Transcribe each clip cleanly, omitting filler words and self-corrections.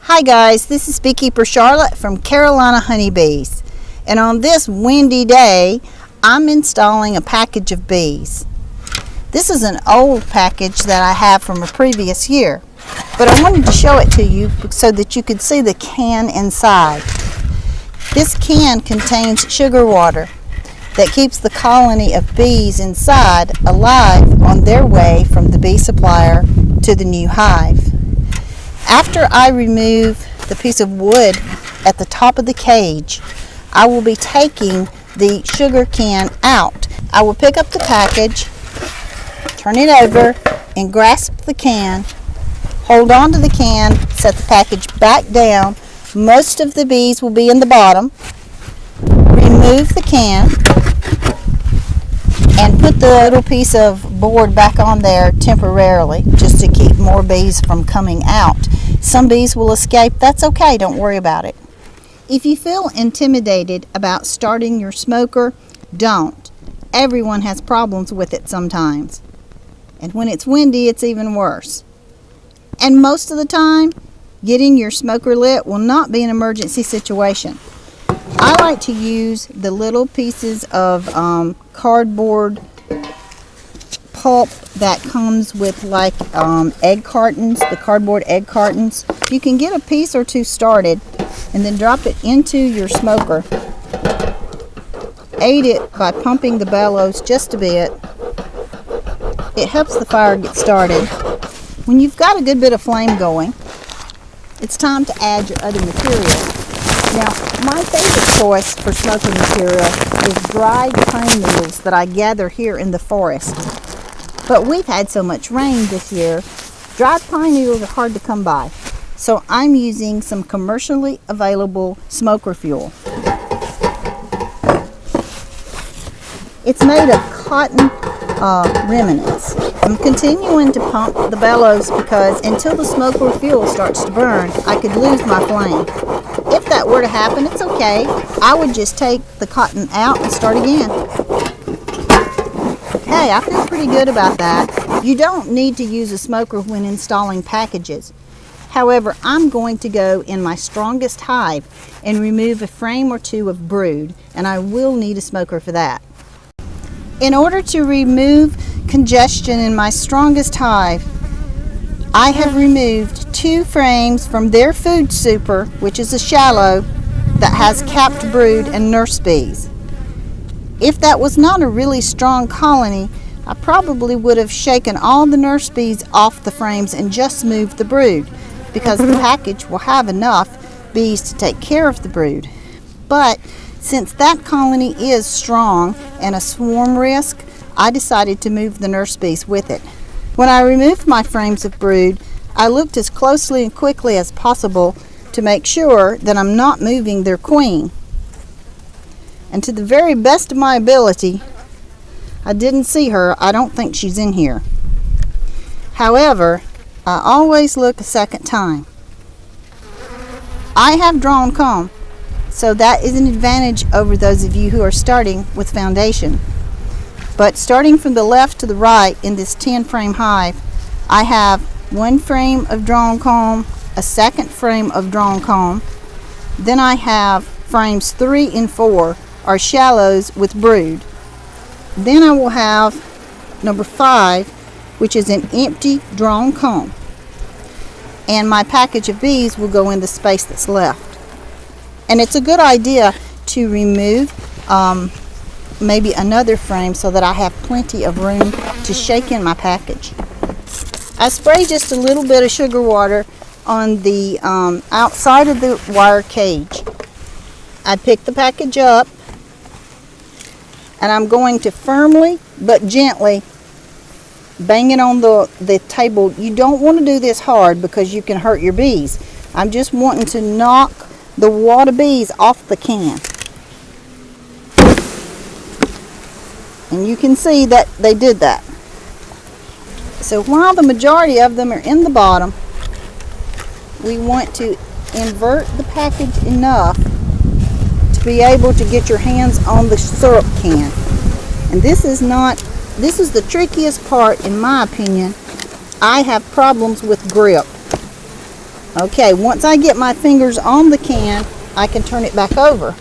Hi guys, this is Beekeeper Charlotte from Carolina Honeybees, and on this windy day I'm installing a package of bees. This is an old package that I have from a previous year, but I wanted to show it to you so that you could see the can inside. This can contains sugar water that keeps the colony of bees inside alive on their way from the bee supplier to the new hive. After I remove the piece of wood at the top of the cage, I will be taking the sugar can out. I will pick up the package, turn it over, and grasp the can. Hold on to the can, set the package back down. Most of the bees will be in the bottom. Remove the can and put the little piece of board back on there temporarily, just to keep more bees from coming out. Some bees will escape. That's okay, don't worry about it. If you feel intimidated about starting your smoker, don't. Everyone has problems with it sometimes. And when it's windy, it's even worse. And most of the time, getting your smoker lit will not be an emergency situation. I like to use the little pieces of cardboard pulp that comes with like egg cartons, the cardboard egg cartons. You can get a piece or two started and then drop it into your smoker. Aid it by pumping the bellows just a bit. It helps the fire get started. When you've got a good bit of flame going, it's time to add your other material. Now, my favorite choice for smoking material is dried pine needles that I gather here in the forest. But we've had so much rain this year, dried pine needles are hard to come by. So I'm using some commercially available smoker fuel. It's made of cotton remnants. I'm continuing to pump the bellows because until the smoker fuel starts to burn, I could lose my flame. If that were to happen, it's okay. I would just take the cotton out and start again. Hey, I feel pretty good about that. You don't need to use a smoker when installing packages. However, I'm going to go in my strongest hive and remove a frame or two of brood, and I will need a smoker for that. In order to remove congestion in my strongest hive, I have removed 2 frames from their food super, which is a shallow that has capped brood and nurse bees. If that was not a really strong colony, I probably would have shaken all the nurse bees off the frames and just moved the brood, because the package will have enough bees to take care of the brood. But since that colony is strong and a swarm risk, I decided to move the nurse bees with it. When I removed my frames of brood, I looked as closely and quickly as possible to make sure that I'm not moving their queen. And to the very best of my ability, I didn't see her. I don't think she's in here. However, I always look a second time. I have drawn comb, so that is an advantage over those of you who are starting with foundation. But starting from the left to the right in this 10 frame hive, I have 1 frame of drawn comb, a second frame of drawn comb, then I have frames 3 and 4 are shallows with brood. Then I will have number 5, which is an empty drawn comb. And my package of bees will go in the space that's left. And it's a good idea to remove maybe another frame so that I have plenty of room to shake in my package. I spray just a little bit of sugar water on the outside of the wire cage. I pick the package up and I'm going to firmly but gently bang it on the table. You don't want to do this hard because you can hurt your bees. I'm just wanting to knock the wad of bees off the can. And you can see that they did that. So while the majority of them are in the bottom, we want to invert the package enough to be able to get your hands on the syrup can. And this is the trickiest part in my opinion. I have problems with grip. Okay, once I get my fingers on the can, I can turn it back over.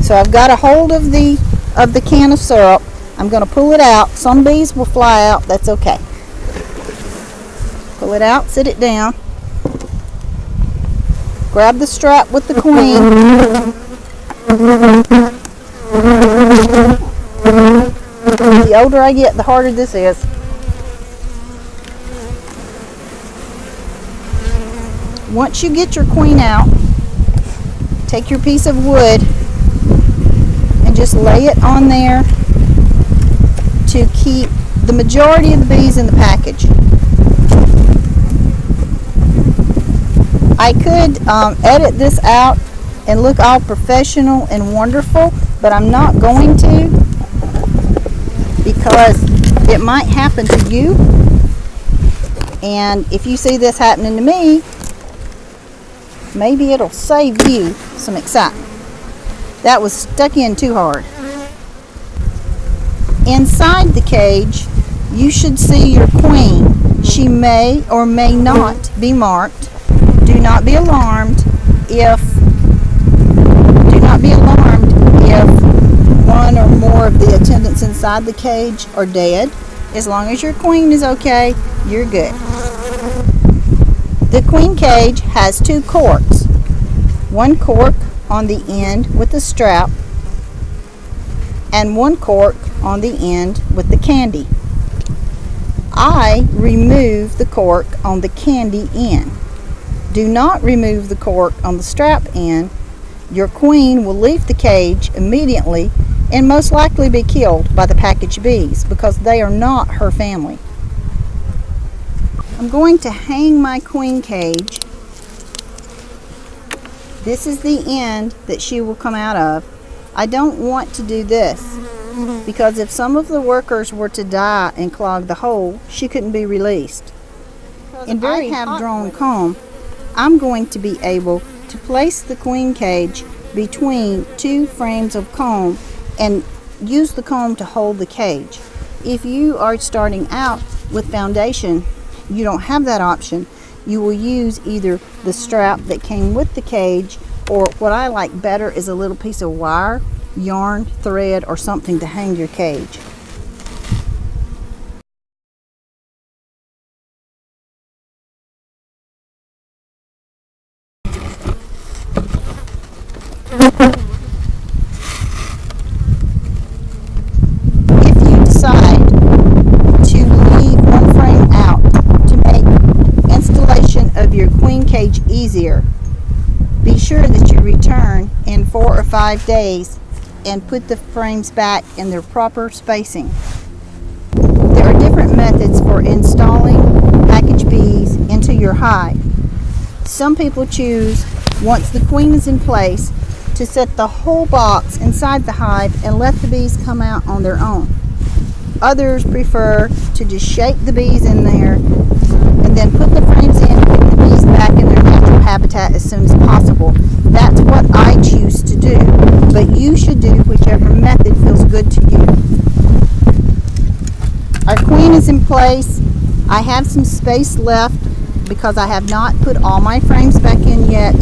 So I've got a hold of the can of syrup. I'm going to pull it out. Some bees will fly out. That's okay. Pull it out, sit it down. Grab the strap with the queen. The older I get, the harder this is. Once you get your queen out, take your piece of wood and just lay it on there to keep the majority of the bees in the package. I could edit this out and look all professional and wonderful, but I'm not going to, because it might happen to you, and if you see this happening to me, maybe it'll save you some excitement. That was stuck in too hard. Inside the cage, you should see your queen. She may or may not be marked. Do not be alarmed if one or more of the attendants inside the cage are dead. As long as your queen is okay, you're good. The queen cage has 2 corks. One cork on the end with the strap and 1 cork on the end with the candy. I remove the cork on the candy end. Do not remove the cork on the strap end. Your queen will leave the cage immediately and most likely be killed by the packaged bees because they are not her family. I'm going to hang my queen cage. This is the end that she will come out of. I don't want to do this because if some of the workers were to die and clog the hole, she couldn't be released. In very half-drawn comb, I'm going to be able to place the queen cage between 2 frames of comb and use the comb to hold the cage. If you are starting out with foundation, you don't have that option. You will use either the strap that came with the cage, or what I like better is a little piece of wire, yarn, thread, or something to hang your cage. If you decide to leave one frame out to make installation of your queen cage easier, be sure that you return in 4 or 5 days and put the frames back in their proper spacing. There are different methods for installing packaged bees into your hive. Some people choose, once the queen is in place, to set the whole box inside the hive and let the bees come out on their own. Others prefer to just shake the bees in there and then put the frames in and put the bees back in their natural habitat as soon as possible. That's what I choose to do, but you should do whichever method feels good to you. Our queen is in place. I have some space left because I have not put all my frames back in yet.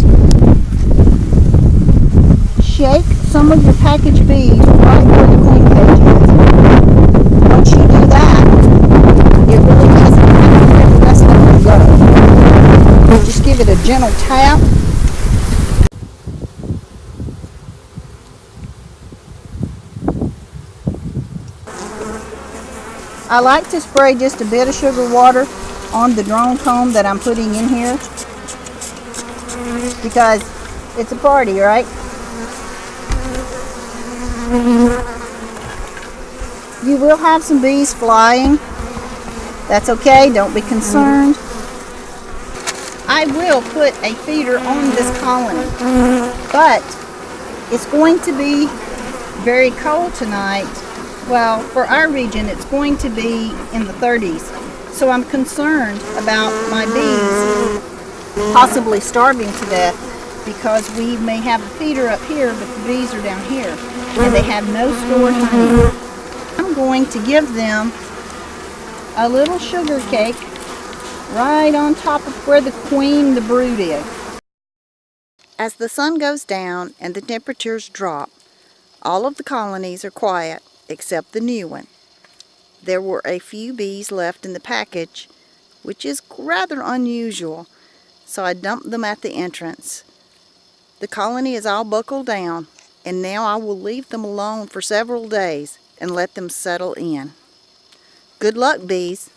Shake some of your packaged bees right where the queen cage is. Once you do that, it really doesn't matter where the rest of them go. Just give it a gentle tap. I like to spray just a bit of sugar water on the drone comb that I'm putting in here because it's a party, right? You will have some bees flying. That's okay, don't be concerned. I will put a feeder on this colony, but it's going to be very cold tonight. Well, for our region, it's going to be in the 30s. So I'm concerned about my bees possibly starving to death because we may have a feeder up here, but the bees are down here and they have no stored honey. I'm going to give them a little sugar cake right on top of where the queen, the brood is. As the sun goes down and the temperatures drop, all of the colonies are quiet except the new one. There were a few bees left in the package, which is rather unusual, so I dumped them at the entrance. The colony is all buckled down, and now I will leave them alone for several days and let them settle in. Good luck, bees!